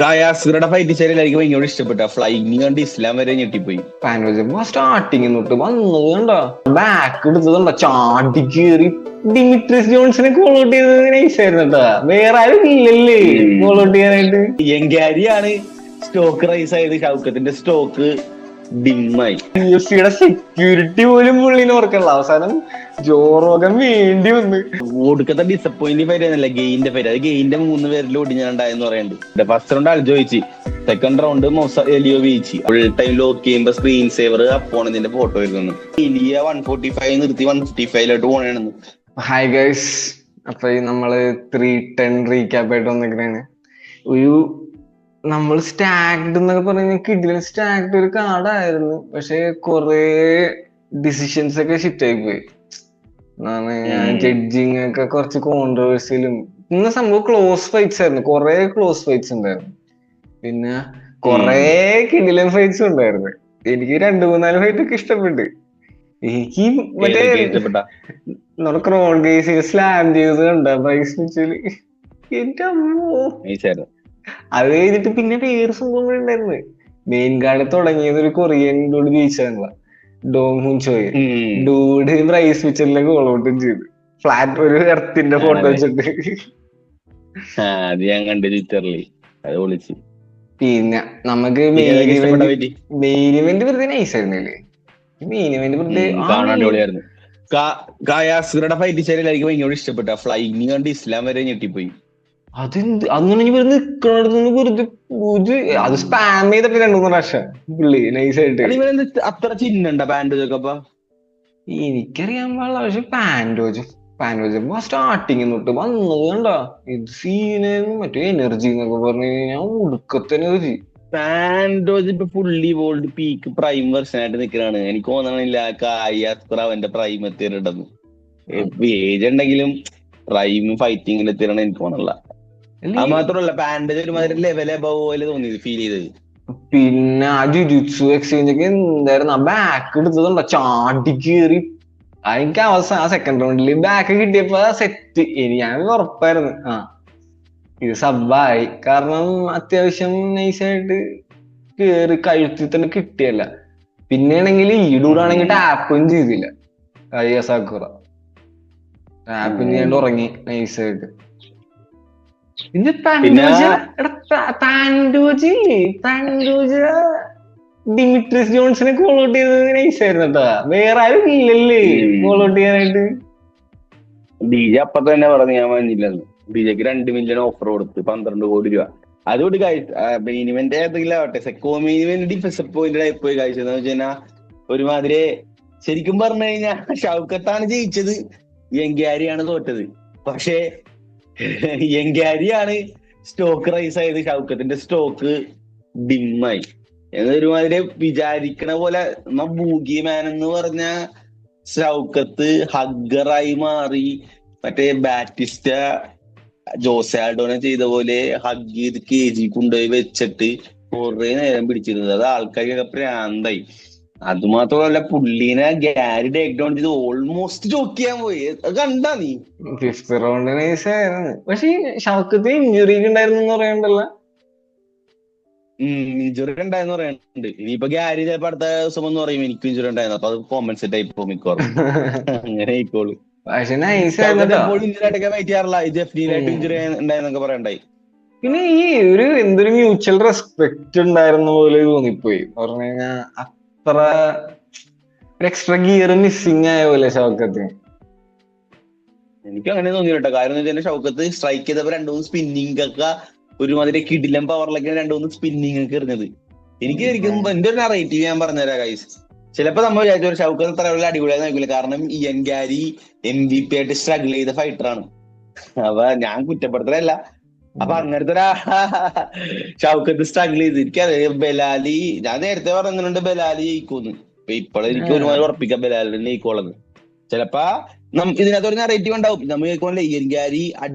ഗയാസുരുടെ fight ശൈലി എനിക്ക് ഭയങ്കര ഇഷ്ടപ്പെട്ട. ഫ്ലൈങ് കണ്ട് ഇസ്ലാം വരെ ഞെട്ടിപ്പോയി. സ്റ്റാർട്ടിങ് തൊട്ട് വന്നത് കണ്ടോ, ബാക്ക് എടുത്തതുണ്ടോ, ചാടി കയറി ഡിമിട്രിസ് ജോൺസിനെ കോൾ ഔട്ട് ചെയ്തത് നൈസായിരുന്നു കേട്ടാ. വേറെ ആരും ഇല്ലല്ലേ കോൾ ഔട്ട് ചെയ്യാനായിട്ട്. യങ്കാരിയാണ് സ്റ്റോക്ക് റൈസ് ആയത്, ഷൗക്കത്തിന്റെ സ്റ്റോക്ക് ഡിമ്മായി. യുടെ സെക്യൂരിറ്റി പോലും പുള്ളിനെ ഓർക്കല്ല. അവസാനം ജോറോഗൻ വേണ്ടി വന്ന്. ഒടുക്കത്തെ ഡിസപ്പോയിന്റിംഗ് ഫൈറ്റ് ആയിരുന്നില്ല ഗെയിന്റെ ഫൈറ്റ്. അത് ഗെയിന്റെ 3 പേരിൽ ഒടിഞ്ഞാണ്ടായെന്ന് പറയുന്നുണ്ട്. First round അൽജോയിച്ച്, second round എലിയോ Veechi. Full time lock ചെയ്യുമ്പോ സ്ക്രീൻ സേവർ അപ്പോണതിന്റെ ഫോട്ടോ വരുന്നു. എലിയ 145 നിർത്തി 155 പോണെന്ന്. ഹായ് ഗൈസ്, അപ്പൊ നമ്മള് 310 റീക്യാപ്പ് ആയിട്ട് വന്നിരിക്കണേ. നമ്മൾ സ്റ്റാക്ഡ് എന്നൊക്കെ പറഞ്ഞ കിഡിൽ സ്റ്റാക്ഡ് ഒരു കാർഡായിരുന്നു, പക്ഷെ കൊറേ ഡിസിഷൻസ് ഒക്കെ ഷിഫ്റ്റ് ആയി പോയി. ജഡ്ജിങ് ഒക്കെ കുറച്ച് കോൺട്രവേഴ്സിയിലും. ഇന്ന് സംഭവം ക്ലോസ് ഫൈറ്റ്സ് ആയിരുന്നു, കൊറേ ക്ലോസ് ഫൈറ്റ്സ് ഉണ്ടായിരുന്നു. പിന്നെ കൊറേ കിഡിലൻ ഫൈറ്റ്സ് ഉണ്ടായിരുന്നു. എനിക്ക് 2-3-4 ഫൈറ്റ് ഒക്കെ ഇഷ്ടപ്പെട്ടു. എനിക്ക് മറ്റേ നമ്മുടെ ക്രോൺ കേസ് സ്ലാം ചെയ്തത് കണ്ട പ്രൈസ് വെച്ചാല് എന്റെ അമ്മോ. അത് കഴിഞ്ഞിട്ട് പിന്നെ വേറെ സംഭവങ്ങൾ ഉണ്ടായിരുന്നു. മെയിൻ കാർഡ് തുടങ്ങിയത് ഒരു കൊറിയൻ ഡൂഡ് ജയിച്ചാണല്ല, ഡോങ് ഹുൻ ചോയ്. ഡൂഡ് പ്രൈസ് പിക്ചറിലെ കോൾ ഔട്ടും ചെയ്തു, ഫ്ലാറ്റ് ഒരു എർത്തിന്റെ ഫോട്ടോ വെച്ചിട്ട്. പിന്നെ നമുക്ക് മെയിൻ ഇവന്റ് വെറുതെ നൈസായിരുന്നില്ലേ? മെയിൻ ഇവന്റ് വെറുതെ ഗയാസുരുടെ ഫൈറ്റ് ശൈലി എനിക്ക് ഭയങ്കര ഇഷ്ടപ്പെട്ട. ഫ്ലൈങ് കണ്ട് ഇസ്ലാം വരെ ഞെട്ടിപ്പോയി. അതെന്ത് അന്ന് വെറുതെ നിക്കണടുത്ത് വെറുതെ അത് സ്പാം ചെയ്തിട്ട് 2-3 പ്രാവശ്യം പുള്ളി നൈസായിട്ട്. അത്ര ചിഹ്നുണ്ട പാൻഡോജൊക്കെ? എനിക്കറിയാൻ പാടില്ല, പക്ഷെ പാൻഡോജ് സ്റ്റാർട്ടിങ് തൊട്ട് വന്നത് കണ്ടാ ഇത് സീനായിരുന്നു. മറ്റേ എനർജി എന്നൊക്കെ പറഞ്ഞു കഴിഞ്ഞാൽ ഉടുക്കത്തെ എനർജി. പാൻഡോജ് ഇപ്പൊ ഫുള്ളി വോൾഡ് പീക്ക് പ്രൈം വെർഷൻ ആയിട്ട് നിൽക്കണാണ്. എനിക്ക് തോന്നണില്ല അവന്റെ പ്രൈം എത്തിയിട്ടുണ്ടെന്ന്. ഏജ് ഉണ്ടെങ്കിലും പ്രൈം ഫൈറ്റിംഗിൽ എത്തിരണം എനിക്ക് തോന്നണില്ല. അത് മാത്രമല്ല പാൻഡോജ് ഒരുമാതിരി ലെവൽ അബവ് പോലെ തോന്നിയത്, ഫീൽ ചെയ്തത്. പിന്നെ ആ ജുജുത്സു എക്സ്ചേഞ്ച് ഒക്കെ എന്തായിരുന്നു, ആ ബാക്ക് എടുത്തതുണ്ടോ, ചാടി കയറി. എനിക്ക് അവസാനം ആ സെക്കൻഡ് റൗണ്ടില് ബാക്ക് കിട്ടിയപ്പോ സെറ്റ്. ഞാൻ ഉറപ്പായിരുന്നു ഇത് സബ്ബായി. കാരണം അത്യാവശ്യം നൈസായിട്ട് കേറി കഴുത്തിൽ തന്നെ കിട്ടിയല്ല. പിന്നെയാണെങ്കിൽ ഈ ഡൂടാണെങ്കിൽ ടാപ്പും ചെയ്തില്ല. സാക്കുറ ടാപ്പും ചെയ്യാണ്ട് ഉറങ്ങി നൈസായിട്ട്. ഇത് ഡിമിട്രിസ് ജോൺസിനെ കോൾ ഔട്ട് ചെയ്തത് നൈസായിരുന്നു കേട്ടാ. വേറെ ആരും ഇല്ലല്ലേ കോൾ ഔട്ട് ചെയ്യാനായിട്ട്. ഡിജെ അപ്പൊ തന്നെ പറഞ്ഞു ഞാൻ വന്നില്ലെന്ന്. ഡിജെക്ക് 2 മില്യൺ ഓഫർ കൊടുത്ത് 12 കോടി രൂപ. അതുകൊണ്ട് മെയിൻ ഇവന്റ് ഏതെങ്കിലും ആവട്ടെ, സെക്കോ മെയിൻ ഇവന്റ് ഡിസപ്പോയിന്റഡ് ആയി പോയി കഴിച്ചതെന്ന് വെച്ച് കഴിഞ്ഞാൽ ഒരുമാതിരി. ശരിക്കും പറഞ്ഞു കഴിഞ്ഞാൽ ഷൗക്കത്താണ് ജയിച്ചത്, യങ്കാരിയാണ് തോറ്റത്. പക്ഷേ യങ്കാരിയാണ് സ്റ്റോക്ക് റൈസ് ആയത്, ഷൗക്കത്തിന്റെ സ്റ്റോക്ക് ഡിമ്മായി. എന്നൊരുമാതിരി വിചാരിക്കണ പോലെ ബൂഗി മാൻ എന്ന് പറഞ്ഞ ഷൗക്കത്ത് ഹഗ്ഗറായി മാറി. മറ്റേ ബാറ്റിസ്റ്റ ജോസാൽഡോനെ ചെയ്ത പോലെ ഹഗ് ചെയ്ത് KG കൊണ്ടുപോയി വെച്ചിട്ട് കുറെ നേരം പിടിച്ചിരുന്നത്. അത് ആൾക്കാർക്കൊക്കെ പ്രാന്തായി. അതുമാത്രമല്ല പുള്ളീനെ ഗ്യാരി ടേക്ക് ഡൗൺ ചെയ്ത് ഓൾമോസ്റ്റ് ചോക്ക് ചെയ്യാൻ പോയി. അത് കണ്ടാ നീ? 5th round നൈസായിരുന്നു. പക്ഷെ ഷൗക്കത്തിന് ഇഞ്ചുറി ഉണ്ടായിരുന്നു പറയണ്ടല്ലോ. ഇഞ്ചുറി ഉണ്ടായെന്ന് പറയുന്നുണ്ട്. ഇനിയിപ്പോ ഗ്യാരി ചിലപ്പോ അടുത്ത ദിവസം എന്ന് പറയും എനിക്ക് ഇഞ്ചുറി ഉണ്ടായിരുന്നു, അപ്പൊ അത് കോമ്പൻസേറ്റ് ആയി പോകും മിക്കവാറും. അങ്ങനെ ആയിക്കോളൂ. പക്ഷെ ഇഞ്ചുറി ആയിട്ടൊക്കെ വെയിറ്റ് ചെയ്യാറില്ല. ജെഫ്നിയിലായിട്ട് ഇഞ്ചുറി ഉണ്ടായെന്നൊക്കെ പറയണ്ടായി. പിന്നെ ഈ എന്തൊരു മ്യൂച്വൽ റെസ്പെക്ട് ഉണ്ടായിരുന്ന പോലെ തോന്നിപ്പോയി. പറഞ്ഞു കഴിഞ്ഞാൽ അത്ര എക്സ്ട്രാ ഗിയർ മിസ്സിങ് ആയ പോലെ ഷൗക്കത്തിന്. എനിക്ക് അങ്ങനെ തോന്നിയിട്ടോ. കാര്യം എന്ന് വെച്ചാൽ ഷൗക്കത്ത് സ്ട്രൈക്ക് ചെയ്തപ്പോ 2-3 സ്പിന്നിങ് ഒക്കെ ഒരുമാതിരി കിടിലം പവറിലൊക്കെ 2-3 സ്പിന്നിങ് ഒക്കെ എറിഞ്ഞത്. എനിക്ക് ശരിക്കും എന്റെ ഒരു നറേറ്റീവ് ഞാൻ പറഞ്ഞുതരാം ഗൈസ്. ചിലപ്പോ നമ്മൾ വിചാരിച്ച ഒരു ഷൗക്കത്ത് അത്ര വലിയ അടിപൊളിയായി നോക്കില്ല. കാരണം യങ്കാരി MVP ആയിട്ട് സ്ട്രഗിൾ ചെയ്ത ഫൈറ്ററാണ്. അപ്പൊ ഞാൻ കുറ്റപ്പെടുത്തലല്ല. അപ്പൊ അങ്ങനത്തെ ഷൗക്കത്ത് സ്ട്രഗിൾ ചെയ്ത് എനിക്കത് ബലാലി, ഞാൻ നേരത്തെ പറഞ്ഞിട്ടുണ്ട് ബലാലി ജയിക്കൂന്ന്. ഇപ്പോഴെനിക്ക് ഒരുമാതിരി ഉറപ്പിക്കാം ബലാലിനെ ജയിക്കോളന്ന്. ചിലപ്പോ ഇതിനകത്ത് ഒരു നറേറ്റീവ് ഉണ്ടാവും. നമ്മൾ കേൾക്കോളെ യങ്കാരി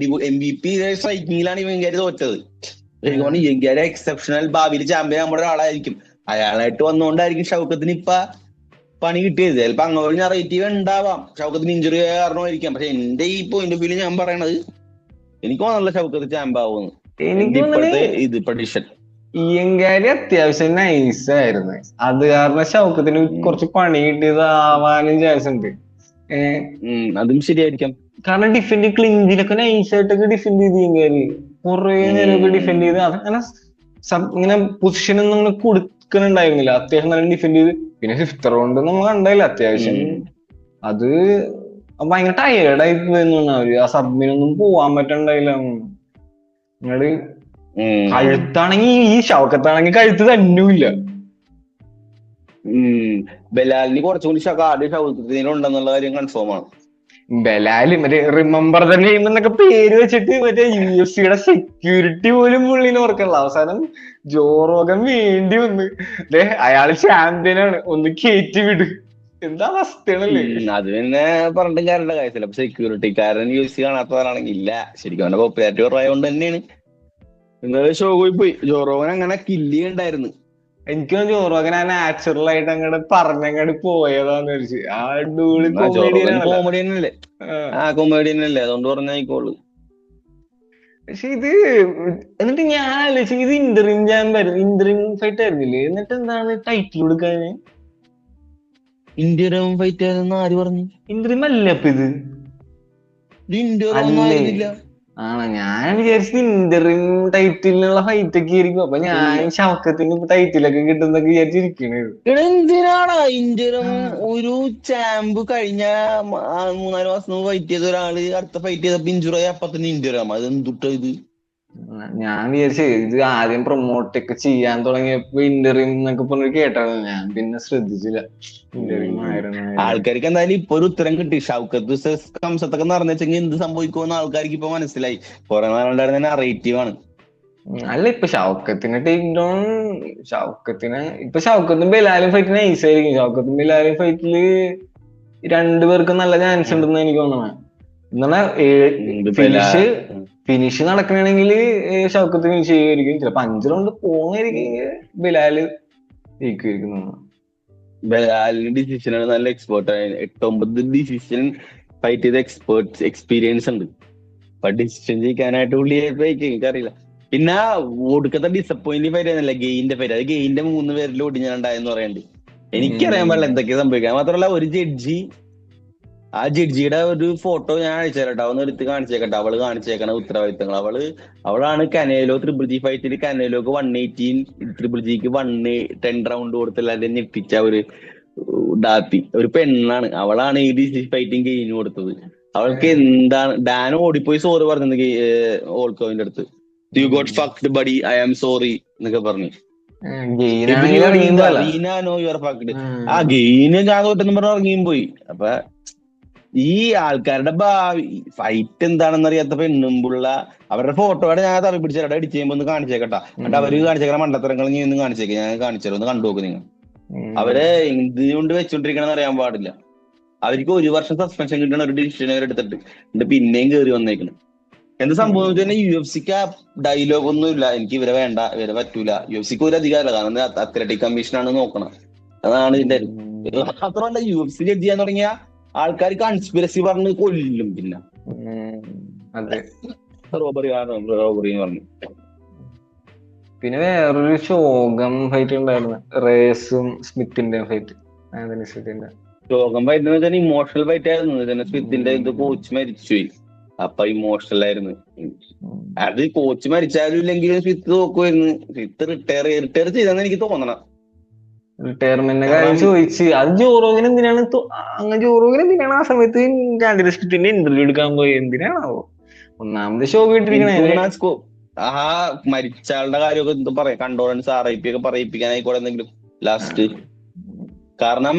MVP സ്ട്രൈക്കിങ്ങിലാണ് യങ്കാരി തോറ്റത്. യങ്കാരി എക്സെപ്ഷണൽ ഭാവിയിൽ ചാമ്പ്യൻ നമ്മുടെ ഒരാളായിരിക്കും. അയാളായിട്ട് വന്നുകൊണ്ടായിരിക്കും ഷൗക്കത്തിന് ഇപ്പൊ പണി കിട്ടിയത്. ചിലപ്പോ അങ്ങനെ നറേറ്റീവ് ഉണ്ടാവാം, ഷൗക്കത്തിന് ഇഞ്ചുറി കാരണമായിരിക്കാം. പക്ഷെ എന്റെ ഈ പോയിന്റ് ഓഫ് വ്യൂ ഞാൻ പറയണത് എനിക്ക് തോന്നുന്നില്ല ഷൗക്കത്ത് ചാമ്പ്യൻ ആവുമെന്ന്. എനിക്ക് എന്റെ തോന്നണേ ഇപ്പോഴത്തെ ഇത് പ്രഡിഷൻ. ഇയങ്കാരി അത്യാവശ്യം നൈസായിരുന്നു. അത് കാരണം ഷൗക്കത്തിന് കുറച്ച് പണി കിട്ടിയത് ആവാനും ചാൻസ് ഉണ്ട്. അതും ശരിയായിരിക്കാം. കാരണം ഡിഫെൻഡ് ക്ലിഞ്ചിലൊക്കെ നൈസായിട്ടൊക്കെ ഡിഫെൻഡ് ചെയ്ത് ഇയങ്കാരി കുറെ നേരമൊക്കെ ഡിഫെൻഡ് ചെയ്ത് അതങ്ങനെ ഇങ്ങനെ പൊസിഷൻ ഒന്നും അങ്ങനെ കൊടുക്കണുണ്ടായിരുന്നില്ല. അത്യാവശ്യം നല്ല ഡിഫെൻഡ് ചെയ്ത് പിന്നെ ഫിഫ്ത്ത് റൗണ്ട് നമ്മൾ കണ്ടായില്ല. അത്യാവശ്യം അത് ഭയങ്കര ടയേർഡായി പോയെന്ന് അവര്. ആ സബ്മിനൊന്നും പോവാൻ പറ്റണ്ടായില്ല. നിങ്ങള് കഴുത്താണെങ്കി ഈ ഷൗക്കത്താണെങ്കി കഴുത്ത് തന്നൂല്ല. ബലാലിന് കുറച്ചുകൂടി ആദ്യം ഷൗക്കത്തിനുണ്ടെന്നുള്ള കാര്യം കൺഫേം ആണ്. ബലാല് മറ്റേ റിമെമ്പർ ദ നെയിം എന്നൊക്കെ പേര് വെച്ചിട്ട് മറ്റേ UFC സെക്യൂരിറ്റി പോലും പുള്ളിനെ ഓർക്കണില്ല. അവസാനം ജോറോഗൻ വേണ്ടി വന്ന് അയാള് ചാമ്പ്യനാണ്, ഒന്ന് കയറ്റി വിട്. എന്താ അവസ്ഥയാണല്ലേ. അത് പിന്നെ പറഞ്ഞിട്ടും കാര്യമുള്ള കാര്യത്തില്ല. അപ്പൊ സെക്യൂരിറ്റിക്കാരൻ UFC കാണാത്തവരാണെങ്കിൽ ഇല്ല, ശരിക്കും അവന്റെ പോപ്പുലാരിറ്റി കുറവായതുകൊണ്ട് തന്നെയാണ്. എന്തായാലും ഷോ പോയി. ജോറോഗൻ അങ്ങനെ കില്ല് ഉണ്ടായിരുന്നു. എനിക്ക് ജോറോഗൻ ആ നാച്ചുറൽ ആയിട്ട് അങ്ങോട്ട് പറഞ്ഞങ്ങോട്ട് പോയതാന്ന് വെച്ച്. ആ ഡൂളി കോമഡിയൻ അല്ലേ? കോമഡിയൻ അല്ലേ, അതുകൊണ്ട് പറഞ്ഞായിക്കോളൂ. പക്ഷെ ഇത് എന്നിട്ട് ഞാൻ ആലോചിച്ചു, ഇത് ഇന്ററിം ഫൈറ്റ് ആയിരുന്നില്ലേ? എന്നിട്ട് എന്താണ് ടൈറ്റിൽ കൊടുക്കാന്? ഇന്ററിം ഫൈറ്റ് ആയിരുന്നു ആര് പറഞ്ഞു? ഇന്ററിം അല്ല അപ്പൊ ഇത് ഇന്ററിം ആണോ? ഞാൻ വിചാരിച്ചത് ഇന്ററിം ടൈറ്റിലുള്ള ഫൈറ്റ് ഒക്കെ ആയിരിക്കും. അപ്പൊ ഞാൻ ഷൗക്കത്തിന് ടൈറ്റിലൊക്കെ കിട്ടുന്നൊക്കെ വിചാരിച്ചിരിക്കണേ. എന്തിനാണ് ഇന്ററിം ഒരു ചാമ്പ് കഴിഞ്ഞ 3-4 മാസം ഫൈറ്റ് ചെയ്ത ഒരാള് അടുത്ത ഫൈറ്റ് ചെയ്തപ്പോ ഇഞ്ചുറി അപ്പൊ തന്നെ ഇന്ററിം? അത് എന്തുട്ടാ ഇത്? ഞാൻ വിചാരിച്ചേ ഇത് ആദ്യം പ്രൊമോട്ട് ഒക്കെ ചെയ്യാൻ തുടങ്ങിയപ്പോ ഇന്ററിം എന്നൊക്കെ പറഞ്ഞു കേട്ടാണ്. ഞാൻ പിന്നെ ശ്രദ്ധിച്ചില്ല ഇന്ററിം ആയിരുന്നു. ആൾക്കാർക്ക് എന്തായാലും ഇപ്പൊ ഒരു ഉത്തരം കിട്ടി. ഷൗക്കത്ത് കംസത്തൊക്കെ നിറഞ്ഞു വെച്ചെങ്കിൽ എന്ത് സംഭവിക്കുമെന്ന് ആൾക്കാർക്ക് ഇപ്പൊ മനസ്സിലായി. കുറെ നാളുണ്ടായിരുന്ന നറേറ്റീവ് ആണ്. അല്ല ഇപ്പൊ ഷൗക്കത്തിന് ടേക്ക് ഡൗൺ, ഷൗക്കത്തും ബിലാലും ഫൈറ്റ് നൈസായിരിക്കും. ഷൗക്കത്തും ബിലാലും ഫൈറ്റില് രണ്ടുപേർക്കും നല്ല ചാൻസ് ഉണ്ടെന്ന് എനിക്ക് തോന്നണേ. എന്നാ ഫിനിഷ് നടക്കണെങ്കിൽ ഷൗക്കത്ത് ഫിനിഷ് ചെയ്യുമായിരിക്കും. ചിലപ്പോ 5 റൗണ്ട് പോകുന്നതായിരിക്കും ബിലാല് ജയിക്കുമായിരിക്കും. ബലാലിന്റെ ഡിസിഷനാണ് നല്ല എക്സ്പേർട്ട്. 8-9 ഡിസിഷൻ ഫൈറ്റ് ചെയ്ത എക്സ്പീരിയൻസ് ഉണ്ട്. അപ്പൊ ഡിസിഷൻ ജയിക്കാനായിട്ട് പുള്ളി എനിക്കറിയില്ല. പിന്നെ ഒടുക്കത്തെ ഡിസപ്പോയിന്റിംഗ് ഫൈറ്റ് ആയിരുന്നില്ല ഗെയിന്റെ ഫൈറ്റ്. അത് ഗെയിന്റെ 3 പേരിൽ ഒടിഞ്ഞാണ്ടായെന്ന് പറയണ്ട്. എനിക്കറിയാൻ പാടില്ല എന്തൊക്കെയാ സംഭവിക്കാൻ. മാത്രമല്ല ഒരു ജഡ്ജി, ആ ജഡ്ജിയുടെ ഒരു ഫോട്ടോ ഞാൻ അയച്ചേരട്ടെ, അവന്ന് എടുത്ത് കാണിച്ചേക്കട്ടെ. അവള് കാണിച്ചേക്കണ ഉത്തരവാദിത്തങ്ങൾ. അവളാണ് കനേലോ ട്രിപ്പിൾ ഫൈറ്റിൽ കനേലോക്ക് 118, ട്രിപ്പിൾ ജിക്ക് 110 റൗണ്ട് കൊടുത്തില്ല ഞെട്ടിച്ച ഒരു ഡാത്തി ഒരു പെണ്ണാണ്. അവളാണ് ഈ ഡിസി ഫൈറ്റിംഗ് ഗെയിന് കൊടുത്തത്. അവൾക്ക് എന്താണ് ഡാൻ ഓടിപ്പോയി സോറി പറഞ്ഞത് ഓൾക്കോവിന്റെ അടുത്ത്. You got fucked buddy, I am sorry എന്നൊക്കെ പറഞ്ഞു. ആ ഗെയിന് ഞാൻ തോറ്റെന്ന് പറഞ്ഞ് ഇറങ്ങിയും പോയി. അപ്പൊ ഈ ആൾക്കാരുടെ ഭാവി ഫൈറ്റ് എന്താണെന്ന് അറിയാത്ത പെണ്ണുമ്പുള്ള അവരുടെ ഫോട്ടോയുടെ ഞാൻ തറ പിടിച്ചേട്ടാ എഡിറ്റ് ചെയ്യുമ്പോ ഒന്ന് കാണിച്ചേക്കട്ടാ. എന്നിട്ട് അവര് കാണിച്ചേക്കണ മണ്ടത്തരങ്ങൾ നീ ഒന്ന് കാണിച്ചേക്ക, ഞാൻ കാണിച്ചു ഒന്ന് കണ്ടു നോക്ക് നിങ്ങൾ. അവരെ എന്തുകൊണ്ട് വെച്ചോണ്ടിരിക്കണെന്ന് അറിയാൻ പാടില്ല. അവർക്ക് 1 വർഷം സസ്പെൻഷൻ കിട്ടണ ഒരു ഡിസിഷൻ അവർ എടുത്തിട്ട് എന്നിട്ട് പിന്നെയും കയറി വന്നേക്കണം. എന്ത് സംഭവം വെച്ച് കഴിഞ്ഞാൽ UFC ആ ഡയലോഗ് ഒന്നും ഇല്ല, എനിക്ക് ഇവരെ വേണ്ട, ഇവരെ പറ്റൂല. UFC ഒരു അധികാരമില്ല, കാരണം അത്ലറ്റിക് കമ്മീഷനാണ് നോക്കണം. അതാണ് ഇതിന്റെ. മാത്രമല്ല UFC ജഡ്ജ് ചെയ്യാൻ തുടങ്ങിയ ആൾക്കാർ കൺസ്പിറസി പറഞ്ഞ് കൊല്ലും. പിന്നെ റോബറി പറഞ്ഞു. പിന്നെ വേറൊരു ശോകം ഫൈറ്റ് ഉണ്ടായിരുന്നു, റേസും സ്മിത്തിന്റെ ഫൈറ്റ്. ശോകം ഫൈറ്റ് എന്ന് വെച്ചാൽ ഇമോഷണൽ ഫൈറ്റ് ആയിരുന്നു. സ്മിത്തിന്റെ കോച്ച് മരിച്ചുപോയി, അപ്പൊ ഇമോഷണൽ ആയിരുന്നു. അത് കോച്ച് മരിച്ചാലും ഇല്ലെങ്കിലും സ്മിത്ത് നോക്കുമായിരുന്നു. സ്മിത്ത് റിട്ടയർ ചെയ്തെന്ന് എനിക്ക് തോന്നണം. റിട്ടയർമെന്റിന്റെ കാര്യം ചോദിച്ച് അത് ജോറോഗൻ എന്തിനാണ് ആ സമയത്ത് സ്മിത്തിന്റെ ഇന്റർവ്യൂ എടുക്കാൻ പോയി? എന്തിനാണാവോ? ഒന്നാമത് ഷോ കേട്ടിരിക്കണേ. ആ മരിച്ച ആളുടെ കാര്യമൊക്കെ എന്തും പറയാം, കണ്ടോളൻസ് RIP ഒക്കെ പറയിപ്പിക്കാനായിക്കോട്ടെ എന്തെങ്കിലും ലാസ്റ്റ്. കാരണം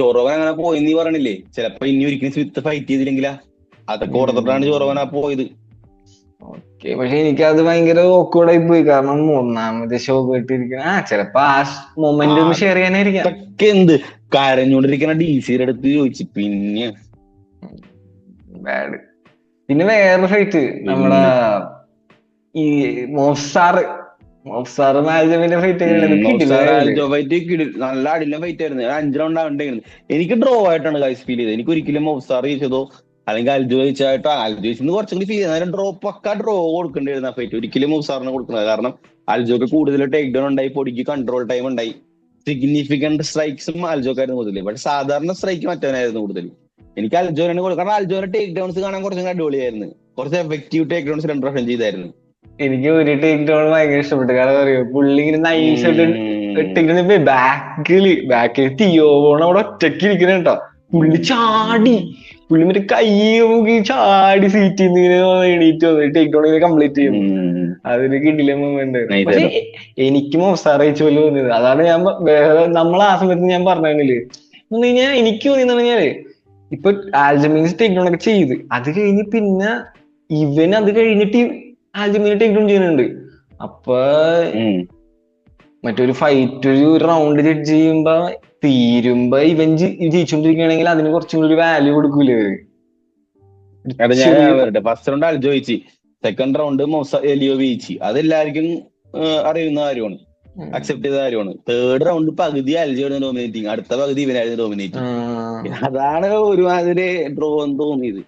ജോറോഗൻ അങ്ങനെ പോയി നീ പറഞ്ഞില്ലേ, ചിലപ്പോ ഇനി ഒരിക്കലും സ്മിത്ത് ഫൈറ്റ് ചെയ്തില്ലെങ്കിലാ. അതൊക്കെ ഓർത്തിട്ടാണ് ജോറോഗൻ പോയത്. ഓക്കെ, പക്ഷെ എനിക്കത് ഭയങ്കര ഓക്വേർഡായി പോയി. കാരണം ഒന്നാമത് ഷോ കേട്ടിരിക്കണ ചിലപ്പോ ആ മൊമെന്റ് ഒന്ന് ഷെയർ ചെയ്യാനായിരിക്കാം. എന്ത് കരഞ്ഞോണ്ടിരിക്കണ DC-യുടെ അടുത്ത് ചോദിച്ചു പിന്നെ ബാഡ്. പിന്നെ വേറെ ഫൈറ്റ് നമ്മുടെ ഈ മോഫ്സാറ് മാൽജോവിന്റെ ഫൈറ്റ് നല്ല അടില ഫൈറ്റ് ആയിരുന്നു. 5 റൗണ്ട് ആവണ്ടായിരുന്നു. എനിക്ക് ഡ്രോ ആയിട്ടാണ് ഗൈസ് ഫീൽ ചെയ്തത്. എനിക്ക് ഒരിക്കലും മോഫ്സാർ ചെയ്തതോ അല്ലെങ്കിൽ അൽജോ ജയിച്ചായിട്ടോ അൽജോ ജയിച്ചെന്ന് കുറച്ചും കൂടി ഫീൽ ചെയ്യുന്ന ഡ്രോ കൊടുക്കേണ്ടിരുന്ന ഫൈറ്റ് ഒരിക്കലും മൂസാറിന് കൊടുക്കുന്നത്. കാരണം അൽജോക്ക് കൂടുതൽ ടേക്ക് ഡൗൺ ഉണ്ടായി, പൊടിക്ക് കൺട്രോൾ ടൈം ഉണ്ടായി, സിഗ്നിഫിക്കന്റ് സ്ട്രൈക്സും അൽജോക്കായിരുന്നു കൂടുതൽ. പക്ഷെ സാധാരണ സ്ട്രൈക്ക് മറ്റവനായിരുന്നു കൂടുതൽ. എനിക്ക് അൽജോനാണ് കൊടുക്കുക, കാരണം അൽജോന്റെ ടേക്ക് ഡൗൺസ് കാണാൻ കുറച്ചും കൂടി അടിപൊളിയായിരുന്നു. കുറച്ച് എഫക്റ്റീവ് ടേക്ക് ഡൗൺസ് 2 പ്രാവശ്യം ചെയ്തായിരുന്നു. എനിക്ക് ഒരു ടേക്ക് ഡൗൺ ഭയങ്കര ഇഷ്ടപ്പെട്ടു. കാരണം അറിയോ, പുള്ളി ഇങ്ങനെ നൈസായിട്ട് ബാക്കിൽ തിയോണ അവിടെ ഒറ്റയ്ക്ക് ഇരിക്കണ കേട്ടോ. പുള്ളി മറ്റേ കൈ നോക്കി ചാടി സീറ്റിൽ നിന്ന് ഇങ്ങനെ എണീറ്റ് വന്നു ടേക്ക് ഡൗൺ ഇങ്ങനെ കംപ്ലീറ്റ് ചെയ്യുന്നു. അതൊരു കിടില മൊമെന്റ്. പക്ഷെ എനിക്ക് മോസാർ അയച്ചു പോലെ തോന്നിയത് അതാണ്. നമ്മൾ ആ സമയത്ത് ഞാൻ പറഞ്ഞില്ലേ കഴിഞ്ഞാൽ എനിക്ക് തോന്നിയെന്ന് പറഞ്ഞാല് ഇപ്പൊ ആൽജമീൻസ് ടേക്ക് ഡൗൺ ഒക്കെ ചെയ്ത് അത് കഴിഞ്ഞ് പിന്നെ ഇവൻ അത് കഴിഞ്ഞിട്ട് ആൽജമീനെ ടേക്ക് ഡൗൺ ചെയ്യുന്നുണ്ട്. അപ്പൊ മറ്റൊരു ഫൈറ്റ് ഒരു റൗണ്ട് ജഡ്ജ് ചെയ്യുമ്പോ തീരുമ്പോ ഇവൻ ജയിച്ചോണ്ടിരിക്കുകയാണെങ്കിൽ അതിന് കുറച്ചും കൂടി ഒരു വാല്യൂ കൊടുക്കൂലേ? ഫസ്റ്റ് റൗണ്ട് അൽജോ ജയിച്ചു, സെക്കൻഡ് റൗണ്ട് എലിയോ ജയിച്ചു. അതെല്ലാവർക്കും അറിയുന്ന കാര്യമാണ്, അക്സെപ്റ്റ് ചെയ്ത കാര്യമാണ്. തേർഡ് റൗണ്ട് പകുതി അൽജോയാണ് ഡോമിനേറ്റിങ്, അടുത്ത പകുതി ഇവനായിരുന്നു ഡോമിനേറ്റിങ്. അതാണ് ഒരുമാതിരി ഡ്രോ എന്ന് തോന്നിയത്.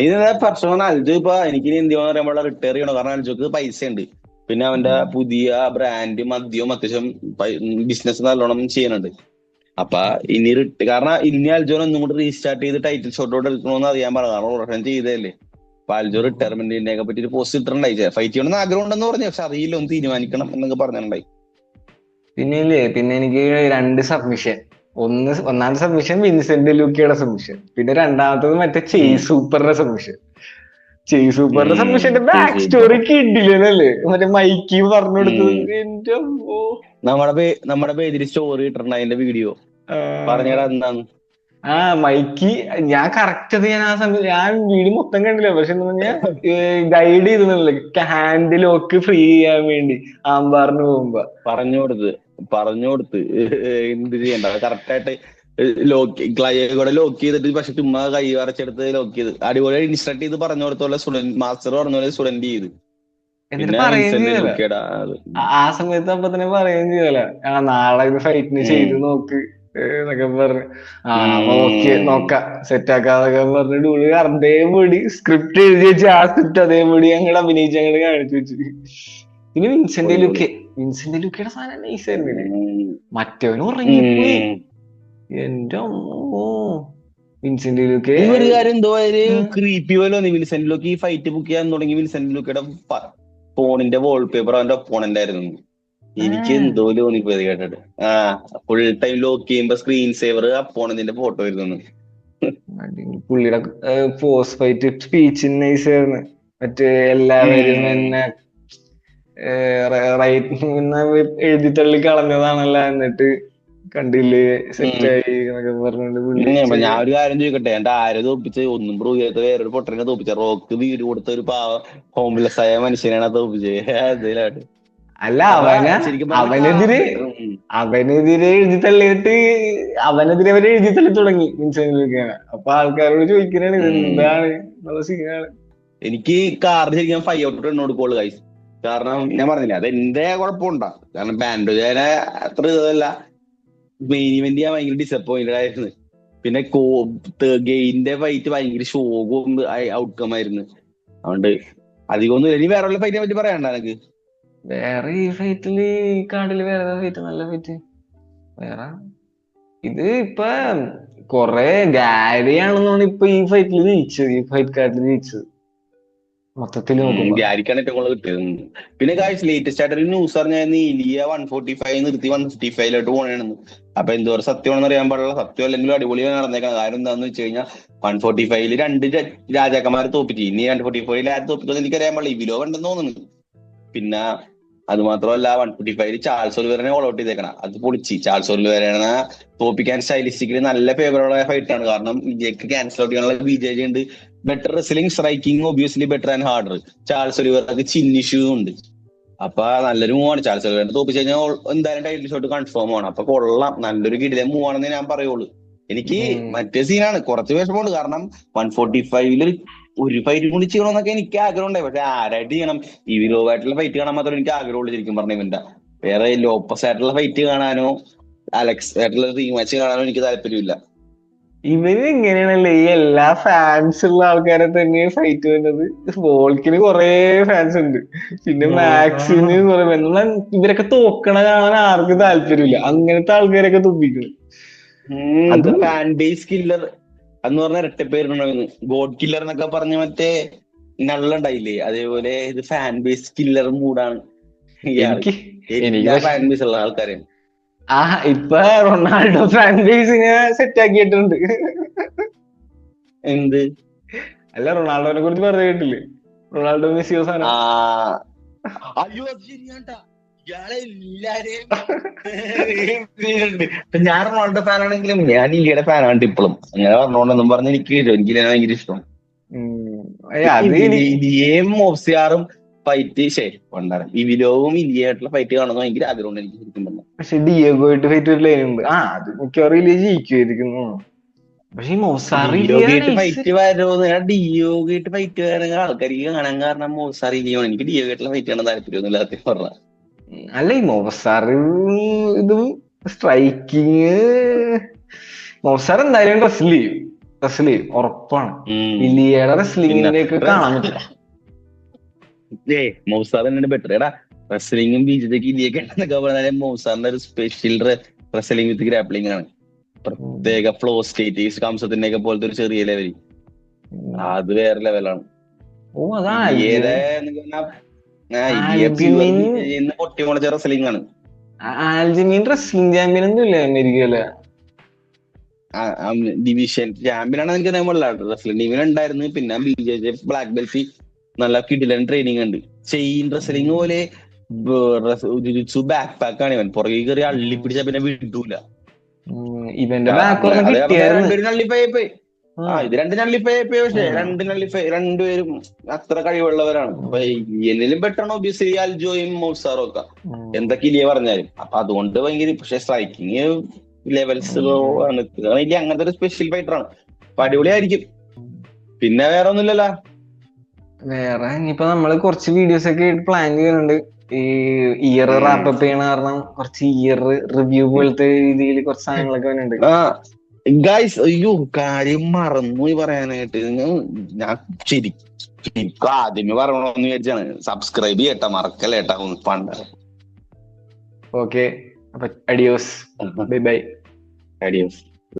ഇതിനെ പ്രശ്നം അൽജോ ഇപ്പൊ എനിക്ക് എന്ത് ചെയ്യുന്ന പറയുമ്പോൾ റിട്ടയർ ചെയ്യണം. കാരണം അൽജോക്ക് പൈസ ഉണ്ട്, പിന്നെ അവന്റെ പുതിയ ബ്രാൻഡ് മദ്യവും അത്യാവശ്യം ബിസിനസ് നല്ലോണം ചെയ്യുന്നുണ്ട്. അപ്പൊ ഇനി കാരണം ഇനി അൽജോനെ ഒന്നും കൂടി റീസ്റ്റാർട്ട് ചെയ്ത് ടൈറ്റിൽ ഷോട്ടോട്ട് എടുക്കണമെന്ന് അറിയാൻ പറഞ്ഞു. കാരണം ഓർഷൻ ചെയ്തതല്ലേ. അപ്പൊ അൽജോ റിട്ടയർമെന്റിനെ പറ്റി ഒരു പോസ്റ്റ് ഇട്ടിട്ടുണ്ടായി. ഫൈറ്റ് ചെയ്യണമെന്ന് ആഗ്രഹം ഉണ്ടെന്ന് പറഞ്ഞു, പക്ഷെ അറിയില്ല, ഒന്ന് തീരുമാനിക്കണം എന്നൊക്കെ പറഞ്ഞിട്ടുണ്ടായി. പിന്നെ എനിക്ക് 2 സബ്മിഷൻ. ഒന്നാമത്തെ സബ്മിഷൻ വിൻസെന്റ് ലൂക്കയുടെ സബ്മിഷൻ, പിന്നെ രണ്ടാമത്തത് മറ്റേ ചേസ് സൂപ്പറിന്റെ സബ്മിഷൻ. ചേസ് സൂപ്പറിന്റെ സബ്മിഷന്റെ ബാക്ക് സ്റ്റോറി കിട്ടില്ലല്ലേ, മറ്റേ മൈക്കി പറഞ്ഞു കൊടുത്തത്. എന്റെ നമ്മുടെ പേജിൽ സ്റ്റോറി ഇട്ടിട്ടുണ്ട് അതിന്റെ വീഡിയോ, പറഞ്ഞാ എന്താണ്. മൈക്കി ഞാൻ കറക്റ്റ് അത് ഞാൻ ആ സമയത്ത് ഞാൻ വീഡിയോ മൊത്തം കണ്ടില്ല. പക്ഷെ എന്താ പറഞ്ഞാൽ ഗൈഡ് ചെയ്തില്ലേ ഹാൻഡ് ലോക്ക് ഫ്രീ ചെയ്യാൻ വേണ്ടി ആംബാറിന് പോകുമ്പോ പറഞ്ഞു കൊടുത്ത് എന്ത് ചെയ്യണ്ട. കറക്റ്റായിട്ട് കൂടെ ലോക്ക് ചെയ്തിട്ട്, പക്ഷെ ചുമ്മാ കൈ വരച്ചെടുത്ത് ലോക്ക് ചെയ്ത് അടിപൊളി ഇൻസ്ട്രക്ട് ചെയ്ത് പറഞ്ഞു കൊടുത്തോലെ സ്റ്റുഡന്റ് മാസ്റ്റർ പറഞ്ഞ പോലെ സ്റ്റുഡന്റ് ചെയ്ത്. ആ സമയത്ത് അപ്പൊ തന്നെ പറയുകയും ചെയ്യല, നാളെ ഇത് ഫൈറ്റിന് ചെയ്ത് നോക്ക് എന്നൊക്കെ പറഞ്ഞു. നോക്കാം സെറ്റ് ആക്കാന്നൊക്കെ പറഞ്ഞിട്ട് അതേപടി സ്ക്രിപ്റ്റ് എഴുതി വെച്ച് ആ സ്ക്രിപ്റ്റ് അതേപടി അങ്ങോട്ട് അഭിനയിച്ച് അങ്ങോട്ട് കാണിച്ചു വെച്ചു. പിന്നെ വിൻസെന്റ് ലുക്കയുടെ സാധനം നൈസായിരുന്നില്ലേ, മറ്റവനും ഉറങ്ങിപ്പോയി. എന്റെ വിൻസെന്റ് ലുക്ക് ഒരു കാര്യം എന്തോ ക്രീപ്പി പോലെ തോന്നി. വിൻസെന്റ് ലുക്ക് ഈ ഫൈറ്റ് ബുക്ക് ചെയ്യാൻ തുടങ്ങി വിൻസെന്റ് ലുക്കയുടെ ഫോണിന്റെ വാൾപേപ്പർ അവന്റെ ഒപ്പോണന്റ് ആയിരുന്നു. എനിക്ക് എന്തോ തോന്നിപ്പോയത് കേട്ടിട്ട്. ഫുൾ ടൈം ലോക്ക് ചെയ്യുമ്പോ സ്ക്രീൻ സേവർ അപ്പോണന്റിന്റെ ഫോട്ടോ വരുന്നു. പുള്ളിയുടെ പോസ്റ്റ് ഫൈറ്റ് സ്പീച്ച് നൈസായിരുന്നു. മറ്റേ എല്ലാവരും എന്നെ എഴുതി തള്ളി കളഞ്ഞതാണല്ല, എന്നിട്ട് കണ്ടില്ലേ സെറ്റായി എന്നൊക്കെ പറഞ്ഞോണ്ട്. ഞാൻ ഒരു കാര്യം ചോദിക്കട്ടെ, എന്റെ ആരെ തോപ്പിച്ച് ഒന്നും പ്രൂവ് ചെയ്യാത്ത വേറൊരു പൊട്ടനെ തോപ്പിച്ച റോക്ക് വീട് കൊടുത്ത ഒരു ഹോംലെസ് ആയ മനുഷ്യനാണ് തോപ്പിച്ചത്. അല്ല അവനെതിരെ എഴുതി തള്ളിയിട്ട് അവരെ എഴുതി തള്ളി തുടങ്ങി വിൻസെന്റിലൊക്കെയാണ്. അപ്പൊ ആൾക്കാരോട് ചോദിക്കാനാണ് എന്താണ് സീനാണ്. എനിക്ക് കാറിന് ശരിക്കും 5 out of 10 കൊടുക്കുള്ളൂ ഗൈസ്. കാരണം ഞാൻ പറഞ്ഞില്ല, അത് എന്റെ കുഴപ്പമുണ്ടാ. കാരണം ബാൻഡോജനെ അത്ര ഇതല്ല, മെയിൻ ഇവന്റ് ഞാൻ ഭയങ്കര ഡിസപ്പോയിന്റഡ് ആയിരുന്നു. പിന്നെ ഗെയിന്റെ ഫൈറ്റ് ഭയങ്കര ഷോകും ഔട്ട്കം ആയിരുന്നു. അതുകൊണ്ട് അധികം ഒന്നും ഇനി വേറെ ഉള്ള ഫൈറ്റിനെ പറ്റി പറയാനുണ്ടോ എനിക്ക്? വേറെ ഈ ഫൈറ്റില് ഈ കാർഡില് വേറെ ഫൈറ്റ് നല്ല ഫൈറ്റ് വേറെ ഇത് ഇപ്പൊ കൊറേ ഗാരിയാണെന്നാണ് ഇപ്പൊ ഈ ഫൈറ്റിൽ ജയിച്ചത്, ഈ ഫൈറ്റ് കാർഡിൽ ജയിച്ചത് മൊത്തത്തിൽ ഗാരിക്കാണ് ഏറ്റവും കൂടുതൽ കിട്ടിയത്. പിന്നെ ഗായ്സ് ലേറ്റസ്റ്റ് ആയിട്ട് ഒരു ന്യൂസ് അറിഞ്ഞാൽ ഇലിയ 145 നിർത്തി 155 പോകണെന്ന്. അപ്പൊ എന്തോരം സത്യമാണെന്ന് അറിയാൻ പാടില്ല. സത്യം അല്ലെങ്കിലും അടിപൊളി നടന്നേക്കണം. കാര്യം എന്താന്ന് വെച്ച് കഴിഞ്ഞാൽ 145 2 രാജാക്കന്മാരെ തോപ്പിച്ചു. ഇനി 145 ആര് തോപ്പിച്ചോന്ന് എനിക്കറിയാൻ പാടില്ല. ഇവിലോ കണ്ടെന്ന് തോന്നുന്നു. പിന്നെ അത് മാത്രമല്ല 145 ചാൾസ് ഒലിവേറിനെ ഓൾ ഔട്ട് ചെയ്തേക്കണം. അത് പൊളിച്ച് ചാൾസ് ഒലിവേറിനെ തോപ്പിക്കാൻ സ്റ്റൈലിസ്റ്റിക്കലി നല്ല ഫേവറബിൾ ഫൈറ്റ് ആണ്. കാരണം വിജയ്ക്ക് ക്യാൻസൽ ഔട്ട് ചെയ്യാനുള്ള വിജയ് ഉണ്ട്. Better wrestling, striking obviously better and harder. Charles ഒലിവേറിന് ചിൻ ഇഷ്യൂ ഉണ്ട്. അപ്പൊ നല്ലൊരു മൂവാണ്. ചാൾസ് ഒലിവേറിനെ തോപ്പിച്ചു കഴിഞ്ഞാൽ എന്തായാലും ടൈറ്റിൽ ഷോട്ട് കൺഫേം ആണ്. അപ്പൊ കൊള്ളാം, നല്ലൊരു കിടിലൻ മൂവാണെന്ന് ഞാൻ പറയുള്ളൂ. എനിക്ക് മറ്റേ സീനാണ് കുറച്ച് വിഷമമുണ്ട്. കാരണം 145 ഒരു ഫൈറ്റ് കൂടി ചെയ്യണമെന്നൊക്കെ എനിക്ക് ആഗ്രഹം ഉണ്ടായി. പക്ഷെ ആരായിട്ട് ചെയ്യണം? ഈ വിലോവായിട്ടുള്ള ഫൈറ്റ് കാണാൻ മാത്രമേ എനിക്ക് ആഗ്രഹമുള്ളൂ ശരിക്കും പറഞ്ഞ. ഇവന്റെ വേറെ ലോപ്പസ് ആയിട്ടുള്ള ഫൈറ്റ് കാണാനോ അലക്സ് ആയിട്ടുള്ള റീമാച്ച് കാണാനോ എനിക്ക് താല്പര്യമില്ല. ഇവര് ഇങ്ങനെയാണല്ലേ ഈ എല്ലാ ഫാൻസ് ഉള്ള ആൾക്കാരെ തന്നെ ഫൈറ്റ് വരുന്നത്. വോൾക്കിന് കൊറേ ഫാൻസ് ഉണ്ട്, പിന്നെ മാക്സിന് കുറെ, എന്നാൽ ഇവരൊക്കെ തോക്കണ കാണാൻ ആർക്കും താല്പര്യമില്ല. അങ്ങനത്തെ ആൾക്കാരൊക്കെ തുമ്പിക്കണം. അതും ഫാൻ ബേസ് കില്ലർ എന്ന് പറഞ്ഞ ഇരട്ടപ്പേരുണ്ടായിരുന്നു. ഗോഡ് കില്ലർ എന്നൊക്കെ പറഞ്ഞ മറ്റേ നള്ളുണ്ടായില്ലേ, അതേപോലെ ഇത് ഫാൻ ബേസ് കില്ലർ മൂടാണ് ഇയാള്. എനിക്ക് എനിക്ക് എല്ലാ പക്ഷെ ഫാൻ ബേസ് ഉള്ള ആൾക്കാരെയും ഇപ്പൊ റൊണാൾഡോ ഫാൻ ബേസിനെ സെറ്റ് ആക്കിയിട്ടുണ്ട്. എന്ത് അല്ല, റൊണാൾഡോനെ കുറിച്ച് പറഞ്ഞു കേട്ടില്ലേ? റൊണാൾഡോ മെസ്സിയോ ആ സാധനം. അയ്യോ അത് ശരിയാട്ടാ, ഇയാളെ എല്ലാരെയും ഞാൻ റൊണാൾഡോ ഫാൻ ആണെങ്കിലും ഞാൻ ഇന്ത്യയുടെ ഫാനാണ് ഇപ്പോഴും. അങ്ങനെ പറഞ്ഞോണ്ടെന്നും പറഞ്ഞ് എനിക്ക് ഭയങ്കര ഇഷ്ടം. അത് എനിക്ക് ഇലിയേയും മോസിയാറും ഫൈറ്റ് കൊണ്ടാണ് ഇവിലോവും ഇലിയായിട്ടുള്ള ഫൈറ്റ് കാണുന്നത് ഭയങ്കര ആഗ്രഹമുണ്ട് എനിക്ക് ശരിക്കും പറഞ്ഞാൽ. പക്ഷെ ഡിയോഗോയിട്ട് ഫൈറ്റ് ഒരു ലൈനുണ്ട്. അത് മിക്കവാറും ഇല്ലേ ജയിക്കുമായിരിക്കുന്നു. പക്ഷെ ഈ മൊസാറി ഡിയോഗയായിട്ട് ഫൈറ്റ് വരുമോ? ഡിയോഗയായിട്ട് ഫൈറ്റ് വരാൻ ആൾക്കാർക്ക് കാണാൻ കാരണം മോസാർ ഇലിയാണ്. എനിക്ക് ഡിയോഗയായിട്ടുള്ള ഫൈറ്റ് കാണാൻ താല്പര്യമൊന്നുമില്ല സത്യം പറഞ്ഞാൽ. അല്ല, ഈ മൊസാറ് ഇതും സ്ട്രൈക്കിങ്, മൊസാർ എന്തായാലും റെസ്ല് ചെയ്യും ഉറപ്പാണ്. ഇലിയയുടെ റെസ്ലിംഗിന്റെ ഒക്കെ കാണാൻ പറ്റില്ല. മൗസാർ തന്നെയാണ് ബെറ്റർ. എടാ റെസ്ലിംഗും ബീജത്തേക്ക് ഇലിയൊക്കെ എന്നൊക്കെ പറഞ്ഞാൽ മൗസാറിന്റെ ഒരു സ്പെഷ്യൽ റെസ്ലിംഗ് വിത്ത് ഗ്രാപ്ലിംഗ് ആണ്. പ്രത്യേക ഫ്ലോ സ്റ്റേറ്റ് കംസത്തിന്റെ ഒക്കെ പോലത്തെ ഒരു ചെറിയ ലെവൽ, അത് വേറെ ലെവലാണ്. പൊട്ടിമുളച്ച റെസ്ലിംഗ് ആണ്. ആൽജിമീൻ റെസ്ലിംഗ് ചാമ്പ്യൻ ഒന്നും ഇല്ല അമേരിക്കയില്. ഡിവിഷൻ ചാമ്പ്യനാണ് എനിക്ക് അറിയാൻ റെസ്ലിംഗ് ടീമിൽ ഉണ്ടായിരുന്നു. പിന്നെ BJJ ബ്ലാക്ക് ബെൽറ്റ് നല്ല കിടിലൻ ട്രെയിനിങ് ഉണ്ട്. ചെയിൻ റെസ്ലിംഗ് പോലെ ബാക്ക് പാക്ക് ആണ് ഇവൻ. പുറകെ കയറി അള്ളി പിടിച്ചാ പിന്നെ വിടൂല. ഇവന്റെ കിട്ടിയായിരുന്നു. ഇത് രണ്ട് നള്ളിപ്പോയി. പക്ഷേ രണ്ടുപേരും അത്ര കഴിവുള്ളവരാണ്. അപ്പൊ എന്നിലും ബെറ്ററാണ് ഒബിയസ്ലി അൽജോയും മൗസാറും ഒക്കെ, എന്തൊക്കെ ഇല്ലേ പറഞ്ഞാലും. അപ്പൊ അതുകൊണ്ട് ഭയങ്കര, പക്ഷെ സ്ട്രൈക്കിങ് ലെവൽസ് ആണ്. അങ്ങനത്തെ ഒരു സ്പെഷ്യൽ ഫൈറ്റർ ആണ്. അപ്പൊ അടിപൊളിയായിരിക്കും. പിന്നെ വേറെ ഒന്നുമില്ലല്ലോ. വേറെ ഇനിയിപ്പോ നമ്മള് കുറച്ച് വീഡിയോസ് ഒക്കെ പ്ലാൻ ചെയ്യുന്നുണ്ട്. ഈ ഇയർ റാപ്പപ്പ് ചെയ്യണ കാരണം കുറച്ച് ഇയർ റിവ്യൂ പോലത്തെ രീതിയിൽ കുറച്ച് സാധനങ്ങളൊക്കെ വരുന്നുണ്ട്. ഗൈസ്, അയ്യോ കാര്യം മറന്നു പറയാനായിട്ട്. ഞാൻ ശരിക്കും ആദ്യമേ പറയണമെന്ന് വിചാരിച്ചാണ്. സബ്സ്ക്രൈബ് ചെയ്യട്ടാ, മറക്കല്ലേട്ടാ പണ്ട്. ഓക്കെ, അപ്പൊ അഡിയോസ്, ബൈ ബൈ. അഡിയോസ്.